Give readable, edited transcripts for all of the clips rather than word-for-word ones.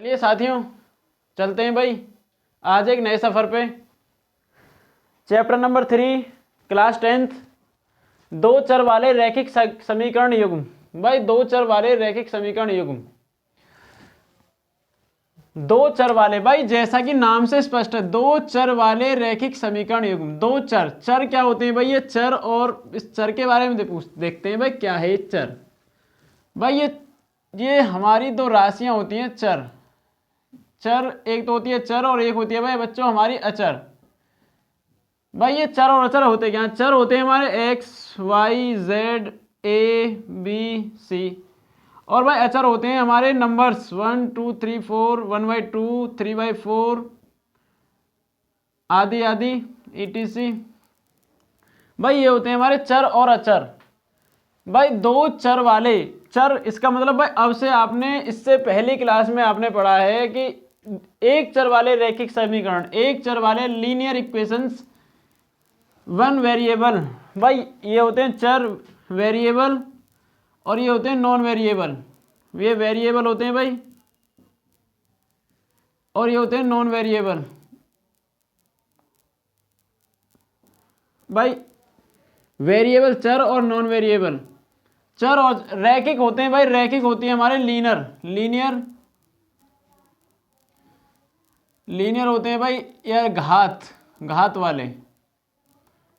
चलिए साथियों, चलते हैं भाई आज एक नए सफ़र पे। चैप्टर नंबर 3, क्लास 10th, दो चर वाले रैखिक समीकरण युग्म। भाई दो चर वाले रैखिक समीकरण युग्म, दो चर वाले, भाई जैसा कि नाम से स्पष्ट है, दो चर वाले रैखिक समीकरण युग्म। दो चर, चर क्या होते हैं भाई? ये चर, और इस चर के बारे में देखते हैं भाई क्या है ये चर। भाई ये हमारी दो राशियां होती हैं चर। चर एक तो होती है चर और एक होती है भाई बच्चों हमारी अचर। भाई ये चर और अचर होते क्या? चर होते हैं हमारे X Y Z A B C, और भाई अचर होते हैं हमारे नंबर्स 1 2 3 4, 1/2, 3/4 आदि आदि etc। भाई ये होते हैं हमारे चर और अचर। भाई दो चर वाले, चर इसका मतलब भाई अब से आपने इससे पहली क्लास में आपने पढ़ा है कि एक चर वाले रैखिक समीकरण, एक चर वाले लीनियर इक्वेशंस, वन वेरिएबल। भाई ये होते हैं चर वेरिएबल और ये होते हैं नॉन वेरिएबल। ये वेरिएबल होते हैं भाई और ये होते हैं नॉन वेरिएबल। भाई वेरिएबल चर और नॉन वेरिएबल, चर और रैखिक होते हैं भाई, रैखिक होती है हमारे लीनियर होते हैं भाई, या घात वाले,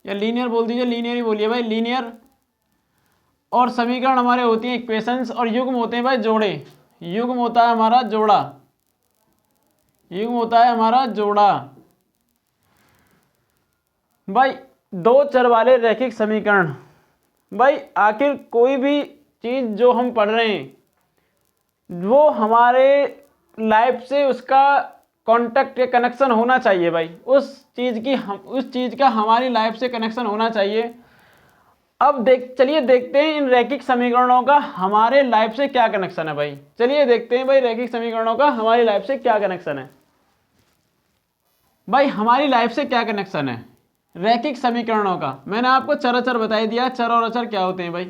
या लीनियर बोल दीजिए, लीनियर ही बोलिए भाई, लीनियर। और समीकरण हमारे होती हैं इक्वेशंस, और युग्म होते हैं भाई जोड़े। युग्म होता है हमारा जोड़ा, युग्म होता है हमारा जोड़ा। भाई दो चर वाले रैखिक समीकरण, भाई आखिर कोई भी चीज जो हम पढ़ रहे हैं वो हमारे लाइफ से उसका कांटेक्ट या कनेक्शन होना चाहिए भाई, उस चीज का हमारी लाइफ से कनेक्शन होना चाहिए। अब चलिए देखते हैं इन रैखिक समीकरणों का हमारे लाइफ से क्या कनेक्शन है भाई। चलिए देखते हैं भाई रैखिक समीकरणों का हमारी लाइफ से क्या कनेक्शन है। भाई हमारी लाइफ से क्या कनेक्शन है रैखिक समीकरणों का? मैंने आपको चर अचर बता ही दिया, चर और अचर क्या होते हैं भाई।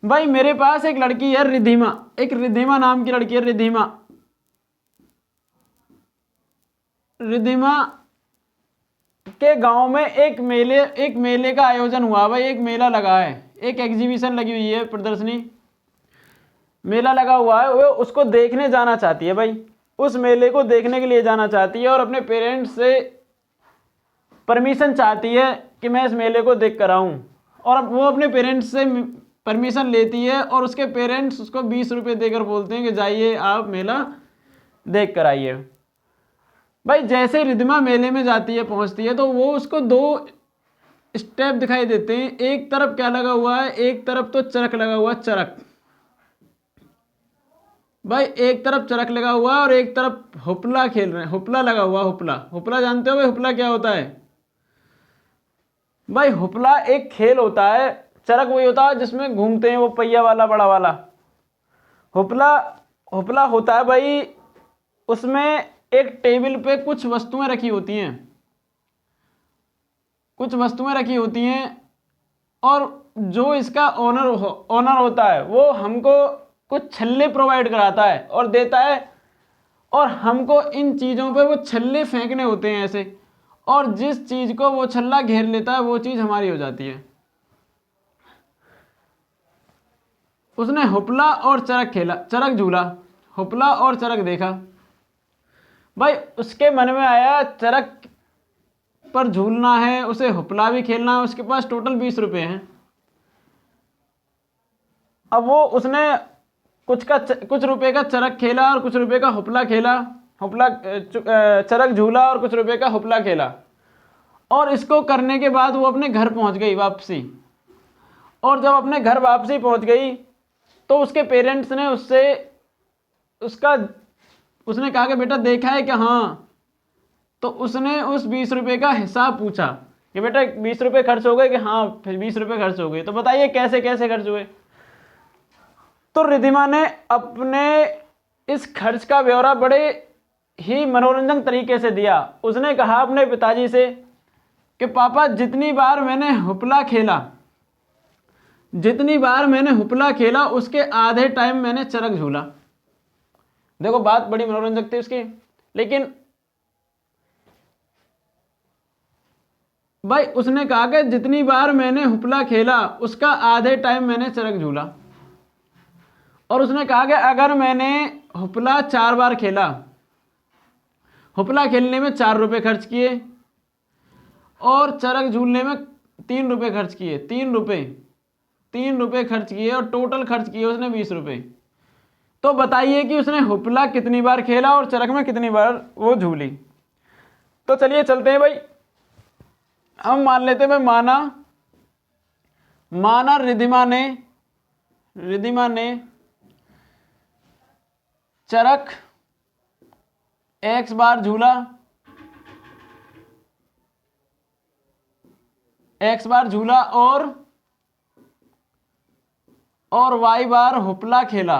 भाई मेरे पास एक लड़की है रिधिमा, एक रिधिमा नाम की लड़की है रिधिमा के गांव में एक मेले का आयोजन हुआ भाई। एक मेला लगा है, एक एग्जीबिशन लगी हुई है, प्रदर्शनी, मेला लगा हुआ है। वो उसको देखने जाना चाहती है भाई, उस मेले को देखने के लिए जाना चाहती है और अपने पेरेंट्स से परमिशन चाहती है कि मैं इस मेले को देख कर आऊँ। और वो अपने पेरेंट्स से परमिशन लेती है और उसके पेरेंट्स उसको 20 रुपये देकर बोलते हैं कि जाइए आप मेला देख कर आइए। भाई जैसे रिधिमा मेले में जाती है, पहुंचती है, तो वो उसको दो स्टेप दिखाई देते हैं। एक तरफ क्या लगा हुआ है? एक तरफ तो चरख लगा हुआ है, चरख भाई, एक तरफ चरख लगा हुआ है और एक तरफ हुपला खेल रहे हैं, हुपला लगा हुआ, हुपला जानते हो भाई? हुपला क्या होता है भाई? हुपला एक खेल होता है। चरख वही होता है जिसमें घूमते हैं वो पहिया वाला, बड़ा वाला। हुपला होता है भाई, उसमें एक टेबल पे कुछ वस्तुएं रखी होती हैं, और जो इसका ओनर होता है वो हमको कुछ छल्ले प्रोवाइड कराता है और देता है, और हमको इन चीज़ों पे वो छल्ले फेंकने होते हैं ऐसे, और जिस चीज़ को वो छल्ला घेर लेता है वो चीज़ हमारी हो जाती है। उसने हुपला और चरख खेला, चरख झूला, हुपला और चरख देखा भाई। उसके मन में आया चरख पर झूलना है, उसे हुपला भी खेलना है, उसके पास टोटल 20 रुपये हैं। अब वो उसने कुछ रुपए का चरख खेला और कुछ रुपए का हुपला खेला, चरख झूला और कुछ रुपए का हुपला खेला, और इसको करने के बाद वो अपने घर पहुंच गई वापसी। और जब अपने घर वापसी पहुंच गई तो उसके पेरेंट्स ने उसने कहा कि बेटा देखा है कि हाँ, तो उसने उस 20 रुपये का हिसाब पूछा कि बेटा 20 रुपये खर्च हो गए? कि हाँ 20 रुपये खर्च हो गए। तो बताइए कैसे कैसे खर्च हुए? तो रिधिमा ने अपने इस खर्च का ब्यौरा बड़े ही मनोरंजन तरीके से दिया। उसने कहा अपने पिताजी से कि पापा जितनी बार मैंने हुपला खेला उसके आधे टाइम मैंने चरख झूला। देखो बात बड़ी मनोरंजक थी उसकी, लेकिन भाई उसने कहा कि जितनी बार मैंने हुपला खेला उसका आधे टाइम मैंने चरक झूला। और उसने कहा कि अगर मैंने हुपला 4 बार खेला, हुपला खेलने में 4 रुपये खर्च किए और चरक झूलने में 3 रुपये खर्च किए, 3 रुपये खर्च किए और टोटल खर्च किए उसने 20 रुपये, तो बताइए कि उसने हुपला कितनी बार खेला और चरक में कितनी बार वो झूली। तो चलिए चलते हैं भाई, हम मान लेते हैं भाई माना रिद्धिमा ने चरक x बार झूला, और y बार हुपला खेला।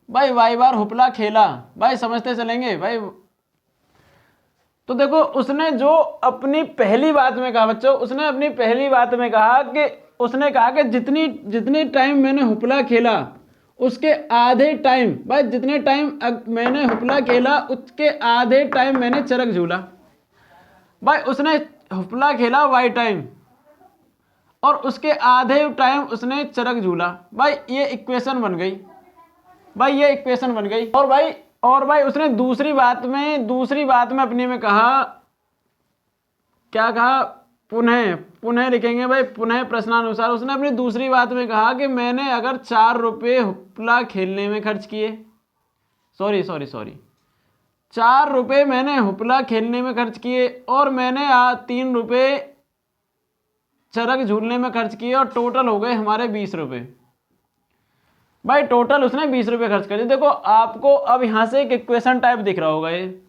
भाई y बार हुपला खेला, भाई समझते चलेंगे भाई। तो देखो उसने जो अपनी पहली बात में कहा बच्चों, उसने अपनी पहली बात में कहा कि उसने कहा कि जितनी टाइम मैंने हुपला खेला उसके आधे टाइम, भाई जितने टाइम मैंने हुपला खेला उसके आधे टाइम मैंने चरक झूला। भाई उसने हुपला खेला y टाइम और उसके आधे टाइम उसने चरक झूला। भाई ये इक्वेशन बन गई, और भाई उसने दूसरी बात में अपने में कहा, क्या कहा, पुनः लिखेंगे भाई, पुनः प्रश्नानुसार। उसने अपनी दूसरी बात में कहा कि मैंने अगर 4 रुपये हुपला खेलने में खर्च किए, सॉरी 4 रुपये मैंने हुपला खेलने में खर्च किए और मैंने 3 रुपये चरक झूलने में खर्च किए और टोटल हो गए हमारे 20 रुपये। भाई टोटल उसने 20 रुपये खर्च कर दिए। देखो आपको अब यहाँ से एक इक्वेशन टाइप दिख रहा होगा ये।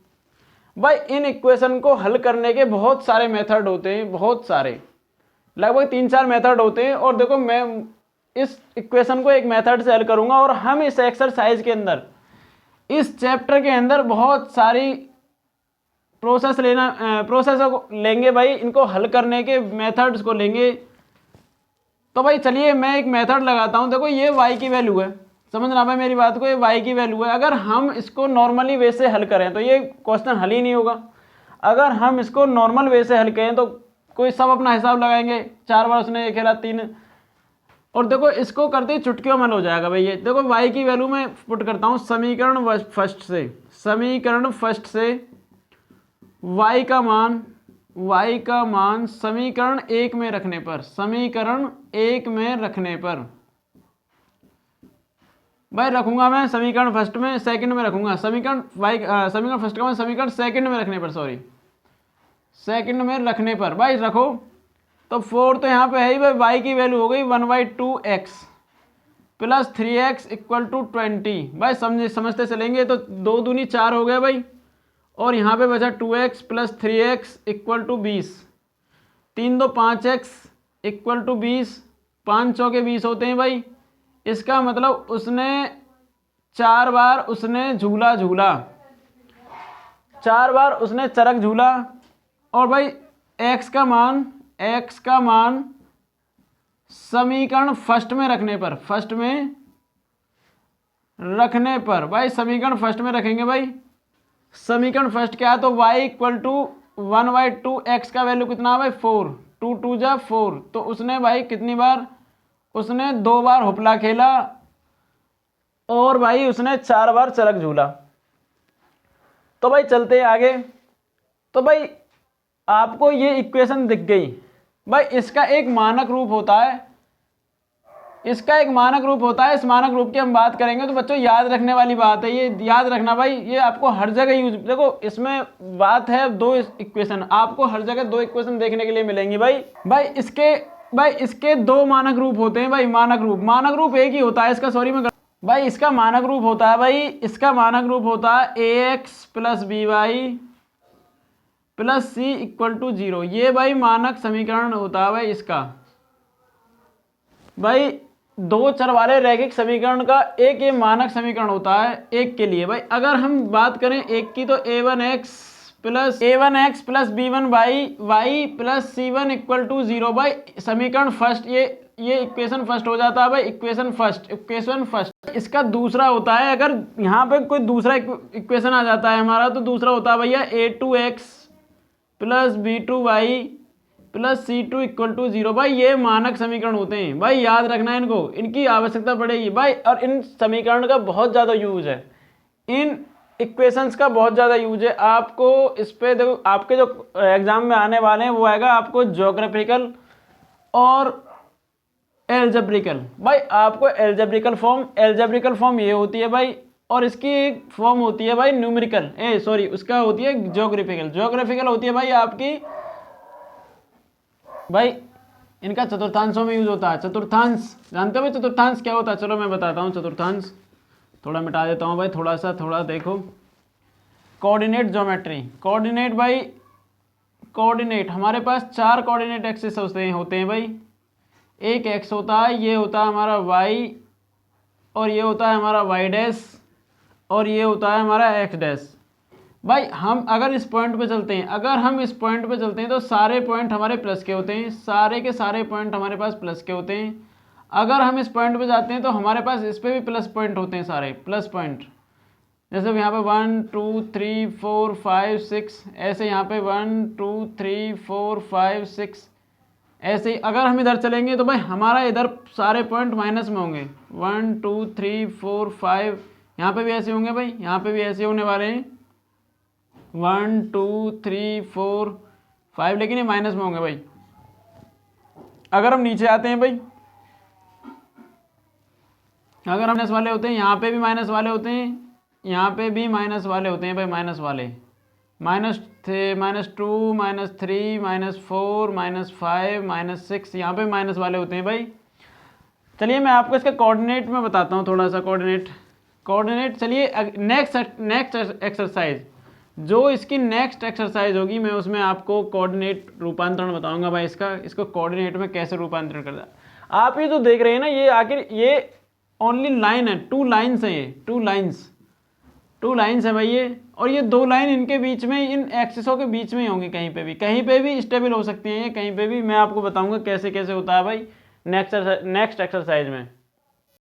भाई इन इक्वेशन को हल करने के बहुत सारे मेथड होते हैं, बहुत सारे, लगभग 3-4 मेथड होते हैं। और देखो मैं इस इक्वेशन को एक मेथड से हल करूंगा और हम इस एक्सरसाइज के अंदर, इस चैप्टर के अंदर बहुत सारी प्रोसेस लेंगे भाई, इनको हल करने के मेथड्स को लेंगे। तो भाई चलिए मैं एक मेथड लगाता हूं। देखो ये y की वैल्यू है, समझना भाई मेरी बात को, ये y की वैल्यू है। अगर हम इसको नॉर्मली वे से हल करें तो ये क्वेश्चन हल ही नहीं होगा। अगर हम इसको नॉर्मल वे से हल करें तो कोई सब अपना हिसाब लगाएंगे, 4 बार उसने ये खेला 3, और देखो इसको करते ही चुटकियों में हो जाएगा भाई। ये देखो y की वैल्यू मैं पुट करता हूँ समीकरण फर्स्ट से y का मान समीकरण 1 में रखने पर, भाई रखूंगा मैं समीकरण फर्स्ट में, सेकंड में रखूंगा समीकरण फर्स्ट का मान समीकरण सेकंड में रखने पर, भाई रखो। तो 4 तो यहाँ पे है ही भाई, y की वैल्यू हो गई 1/2x plus 3x equal to 20। भाई समझते चलेंगे। तो 2 दूनी 4 हो गया भाई, और यहाँ पे बचा 2x plus 3x equal to 20, 3 2 5x equal to 20, 5 चौके 20 होते हैं भाई। इसका मतलब उसने 4 बार उसने झूला 4 बार उसने चरक झूला। और भाई x का मान समीकरण फर्स्ट में रखने पर, भाई समीकरण फर्स्ट में रखेंगे भाई। समीकरण फर्स्ट क्या है, तो y इक्वल टू 1/2x का वैल्यू कितना है भाई 4, 2 2 जा 4। तो उसने भाई कितनी बार, उसने 2 बार हुपला खेला और भाई उसने 4 बार चरक झूला। तो भाई चलते हैं आगे। तो भाई आपको ये इक्वेशन दिख गई। भाई इसका एक मानक रूप होता है, इस मानक रूप की हम बात करेंगे। तो बच्चों याद रखने वाली बात है, ये याद रखना भाई, ये आपको हर जगह यूज, देखो इसमें बात है 2 इक्वेशन, आपको हर जगह 2 इक्वेशन देखने के लिए मिलेंगी भाई इसके 2 मानक रूप होते हैं भाई। मानक रूप एक ही होता है इसका, भाई इसका मानक रूप होता है ax plus by plus c equal to 0। ये भाई मानक समीकरण होता है भाई इसका। भाई 2 चर वाले रैखिक समीकरण का एक ये मानक समीकरण होता है एक के लिए। भाई अगर हम बात करें एक की, तो a1x plus b1 y plus c1 equal to 0। भाई समीकरण फर्स्ट, ये इक्वेशन फर्स्ट हो जाता है भाई, इक्वेशन फर्स्ट। इसका दूसरा होता है, अगर यहाँ पे कोई दूसरा इक्वेशन आ जाता है हमारा, तो दूसरा होता है भैया a2x plus b2y plus c2 equal to 0। भाई ये मानक समीकरण होते हैं भाई, याद रखना है इनको, इनकी आवश्यकता पड़ेगी भाई। और इन समीकरण का बहुत ज़्यादा यूज है, इन इक्वेशंस का बहुत ज़्यादा यूज है। आपको इस पे देखो, आपके जो एग्जाम में आने वाले हैं वो आएगा आपको ज्योग्राफिकल और एल्जेब्रिकल। भाई आपको एल्जेब्रिकल फॉर्म ये होती है भाई, और इसकी एक फॉर्म होती है भाई न्यूमेरिकल, उसका होती है ज्योग्राफिकल होती है भाई आपकी, भाई इनका चतुर्थांशों में यूज होता है। चतुर्थांश जानते हो भाई, चतुर्थांश क्या होता है? चलो मैं बताता हूँ चतुर्थांश, थोड़ा मिटा देता हूँ भाई, थोड़ा देखो। कोऑर्डिनेट ज्योमेट्री, कोऑर्डिनेट भाई, कोऑर्डिनेट हमारे पास 4 कोऑर्डिनेट एक्सिस होते हैं भाई। एक एक्स होता है, ये होता है हमारा वाई, और ये होता है हमारा वाई डैश, और ये होता है हमारा एक्स डैश। भाई हम अगर इस पॉइंट पे चलते हैं, तो सारे पॉइंट हमारे प्लस के होते हैं, सारे के सारे पॉइंट हमारे पास प्लस के होते हैं। अगर हम इस पॉइंट पे जाते हैं तो हमारे पास इस पे भी प्लस पॉइंट होते हैं, सारे प्लस पॉइंट। जैसे यहाँ पे 1 2 3 4 5 6, ऐसे यहाँ पे 1 2 3 4 5 6, ऐसे ही अगर हम इधर चलेंगे तो भाई हमारा इधर सारे पॉइंट माइनस में होंगे। 1 2 3 4 5, यहाँ पे भी ऐसे होंगे भाई, यहाँ पे भी ऐसे होने वाले हैं 1 2 3 4 5, लेकिन ये माइनस में होंगे भाई। अगर हम नीचे आते हैं भाई, अगर हम माइनस वाले होते हैं, यहाँ पे भी माइनस वाले होते हैं, यहाँ पे भी माइनस वाले होते हैं भाई, माइनस वाले -2 -3 -4 -5 -6, यहाँ पे माइनस वाले होते हैं भाई। चलिए मैं आपको इसका कोऑर्डिनेट में बताता हूँ, थोड़ा सा कोऑर्डिनेट। चलिए नेक्स्ट एक्सरसाइज, जो इसकी नेक्स्ट एक्सरसाइज होगी, मैं उसमें आपको कोऑर्डिनेट रूपांतरण बताऊंगा भाई, इसको कोऑर्डिनेट में कैसे रूपांतरण करना है। आप ये जो देख रहे हैं ना, ये आखिर ये ओनली लाइन है, 2 लाइन्स हैं, ये 2 लाइन्स है भाई ये, और ये 2 लाइन इनके बीच में, इन एक्सिसों के बीच में ही होंगी, कहीं पे भी स्टेबल हो सकती हैं ये, कहीं पे भी। मैं आपको बताऊंगा कैसे कैसे होता है भाई नेक्स्ट एक्सरसाइज में।